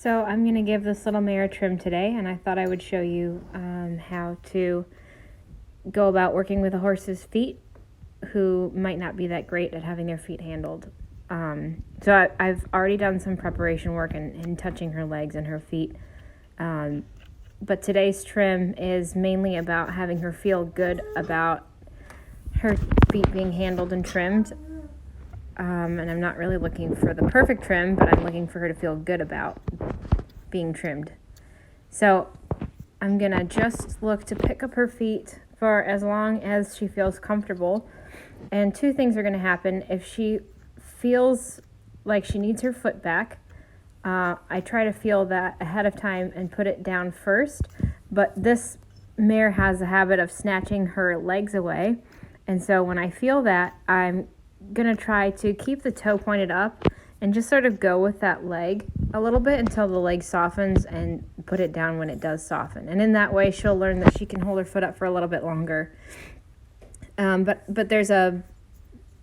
So I'm going to give this little mare a trim today, and I thought I would show you how to go about working with a horse's feet who might not be that great at having their feet handled. I've already done some preparation work and touching her legs and her feet. But today's trim is mainly about having her feel good about her feet being handled and trimmed. And I'm not really looking for the perfect trim, but I'm looking for her to feel good about being trimmed. So I'm going to just look to pick up her feet for as long as she feels comfortable. And two things are going to happen. If she feels like she needs her foot back, I try to feel that ahead of time and put it down first. But this mare has a habit of snatching her legs away. And so when I feel that, I'm going to try to keep the toe pointed up and just sort of go with that leg a little bit until the leg softens and put it down when it does soften. And in that way, she'll learn that she can hold her foot up for a little bit longer. But there's a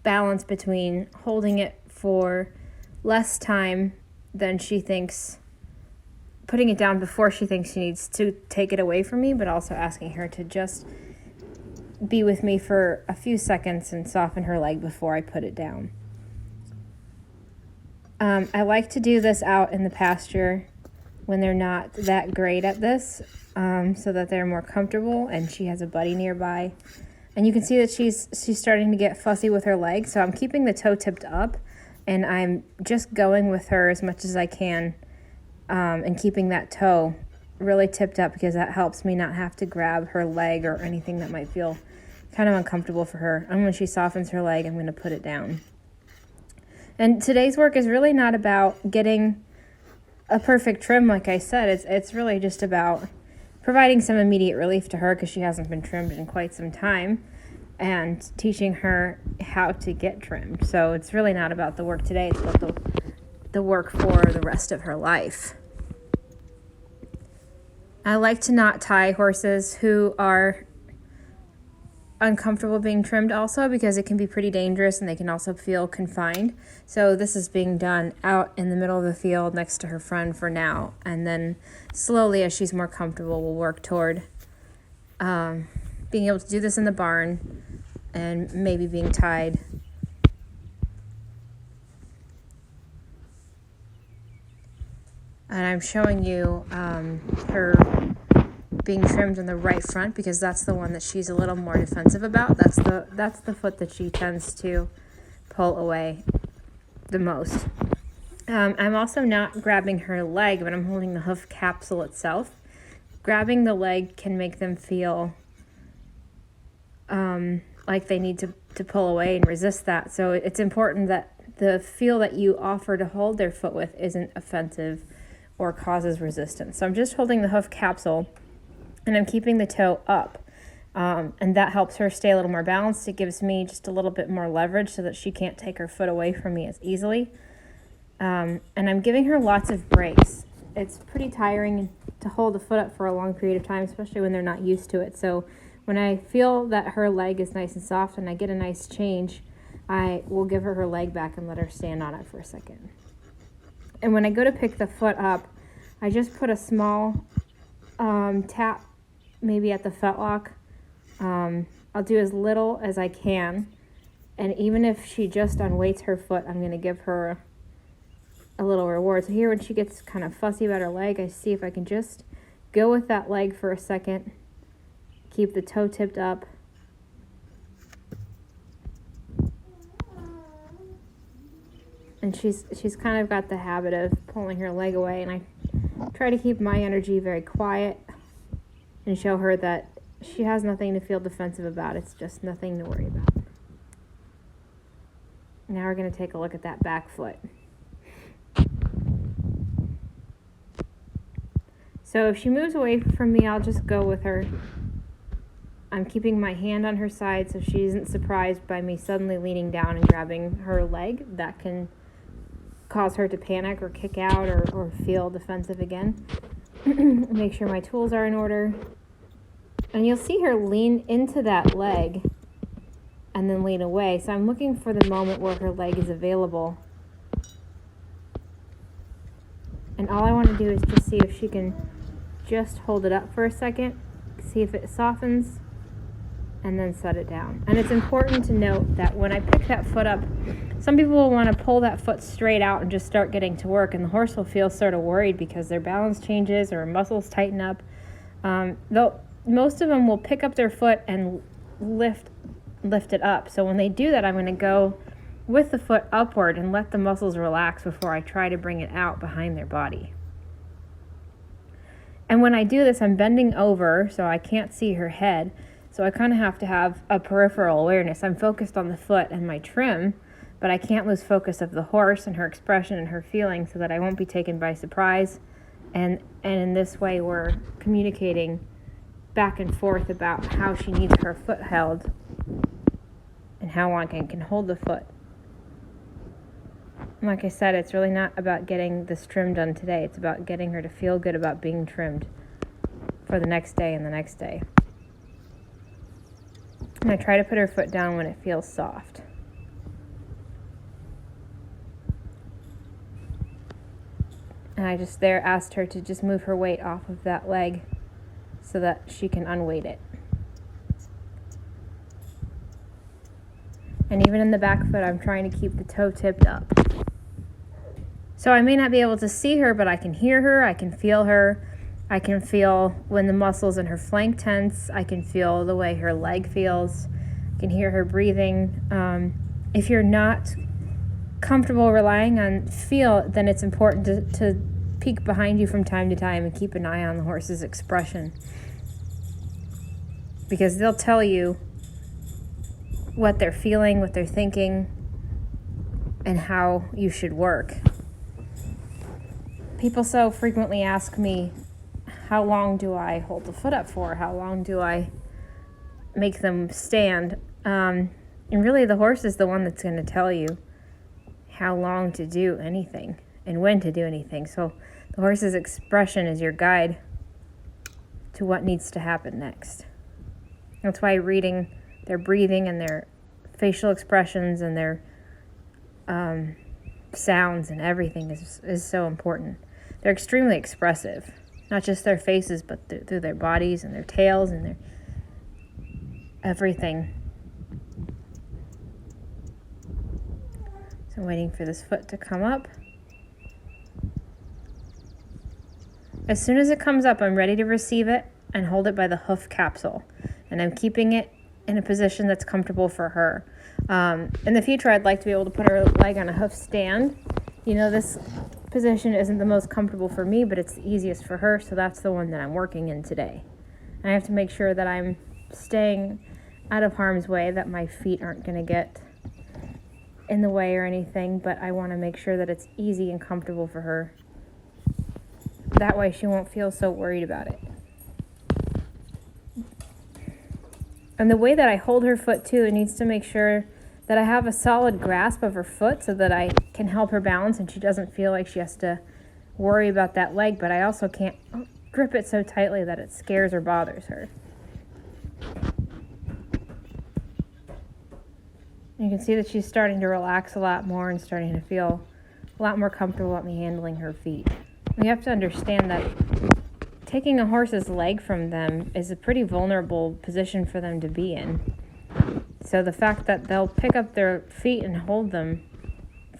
balance between holding it for less time than she thinks, putting it down before she thinks she needs to take it away from me, but also asking her to just be with me for a few seconds and soften her leg before I put it down. I like to do this out in the pasture when they're not that great at this, so that they're more comfortable and she has a buddy nearby. And you can see that she's starting to get fussy with her leg, so I'm keeping the toe tipped up and I'm just going with her as much as I can, and keeping that toe really tipped up because that helps me not have to grab her leg or anything that might feel kind of uncomfortable for her. And when she softens her leg, I'm going to put it down. And today's work is really not about getting a perfect trim, like I said. It's really just about providing some immediate relief to her because she hasn't been trimmed in quite some time, and teaching her how to get trimmed. So it's really not about the work today, it's about the work for the rest of her life. I like to not tie horses who are uncomfortable being trimmed also, because it can be pretty dangerous and they can also feel confined. So this is being done out in the middle of the field next to her friend for now, and then slowly as she's more comfortable we'll work toward being able to do this in the barn and maybe being tied. And I'm showing you her being trimmed in the right front because that's the one that she's a little more defensive about. That's the foot that she tends to pull away the most. I'm also not grabbing her leg, but I'm holding the hoof capsule itself. Grabbing the leg can make them feel like they need to pull away and resist that. So it's important that the feel that you offer to hold their foot with isn't offensive or causes resistance. So I'm just holding the hoof capsule and I'm keeping the toe up. And that helps her stay a little more balanced. It gives me just a little bit more leverage so that she can't take her foot away from me as easily. And I'm giving her lots of breaks. It's pretty tiring to hold the foot up for a long period of time, especially when they're not used to it. So when I feel that her leg is nice and soft and I get a nice change, I will give her leg back and let her stand on it for a second. And when I go to pick the foot up, I just put a small tap maybe at the fetlock. I'll do as little as I can. And even if she just unweights her foot, I'm going to give her a little reward. So here when she gets kind of fussy about her leg, I see if I can just go with that leg for a second. Keep the toe tipped up. And she's kind of got the habit of pulling her leg away, and I try to keep my energy very quiet and show her that she has nothing to feel defensive about. It's just nothing to worry about. Now we're going to take a look at that back foot. So if she moves away from me, I'll just go with her. I'm keeping my hand on her side so she isn't surprised by me suddenly leaning down and grabbing her leg. That can cause her to panic or kick out or feel defensive again. Make sure my tools are in order. And you'll see her lean into that leg and then lean away. So I'm looking for the moment where her leg is available And all I want to do is just see if she can just hold it up for a second, see if it softens, and then set it down. And it's important to note that when I pick that foot up, some people will want to pull that foot straight out and just start getting to work, and the horse will feel sort of worried because their balance changes or muscles tighten up. Most of them will pick up their foot and lift it up. So when they do that, I'm going to go with the foot upward and let the muscles relax before I try to bring it out behind their body. And when I do this, I'm bending over so I can't see her head. So I kind of have to have a peripheral awareness. I'm focused on the foot and my trim, but I can't lose focus of the horse and her expression and her feelings so that I won't be taken by surprise. And in this way, we're communicating back and forth about how she needs her foot held and how long I can hold the foot. And like I said, it's really not about getting this trim done today. It's about getting her to feel good about being trimmed for the next day and the next day. And I try to put her foot down when it feels soft. And I just there asked her to just move her weight off of that leg so that she can unweight it. And even in the back foot, I'm trying to keep the toe tipped up. So I may not be able to see her, but I can hear her, I can feel her. I can feel when the muscles in her flank tense. I can feel the way her leg feels. I can hear her breathing. If you're not comfortable relying on feel, then it's important to peek behind you from time to time and keep an eye on the horse's expression. Because they'll tell you what they're feeling, what they're thinking, and how you should work. People so frequently ask me, how long do I hold the foot up for? How long do I make them stand? And really the horse is the one that's going to tell you how long to do anything and when to do anything. So the horse's expression is your guide to what needs to happen next. That's why reading their breathing and their facial expressions and their sounds and everything is so important. They're extremely expressive, not just their faces, but through their bodies and their tails and their everything. So I'm waiting for this foot to come up. As soon as it comes up, I'm ready to receive it and hold it by the hoof capsule. And I'm keeping it in a position that's comfortable for her. In the future, I'd like to be able to put her leg on a hoof stand. You know, this position isn't the most comfortable for me, but it's the easiest for her, so that's the one that I'm working in today. And I have to make sure that I'm staying out of harm's way, that my feet aren't going to get in the way or anything, but I want to make sure that it's easy and comfortable for her. That way she won't feel so worried about it. And the way that I hold her foot too, it needs to make sure that I have a solid grasp of her foot so that I can help her balance and she doesn't feel like she has to worry about that leg, but I also can't grip it so tightly that it scares or bothers her. You can see that she's starting to relax a lot more and starting to feel a lot more comfortable about me handling her feet. We have to understand that taking a horse's leg from them is a pretty vulnerable position for them to be in. So the fact that they'll pick up their feet and hold them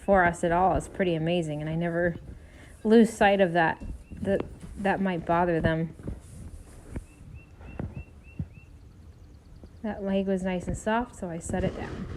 for us at all is pretty amazing, and I never lose sight of that might bother them. That leg was nice and soft, so I set it down.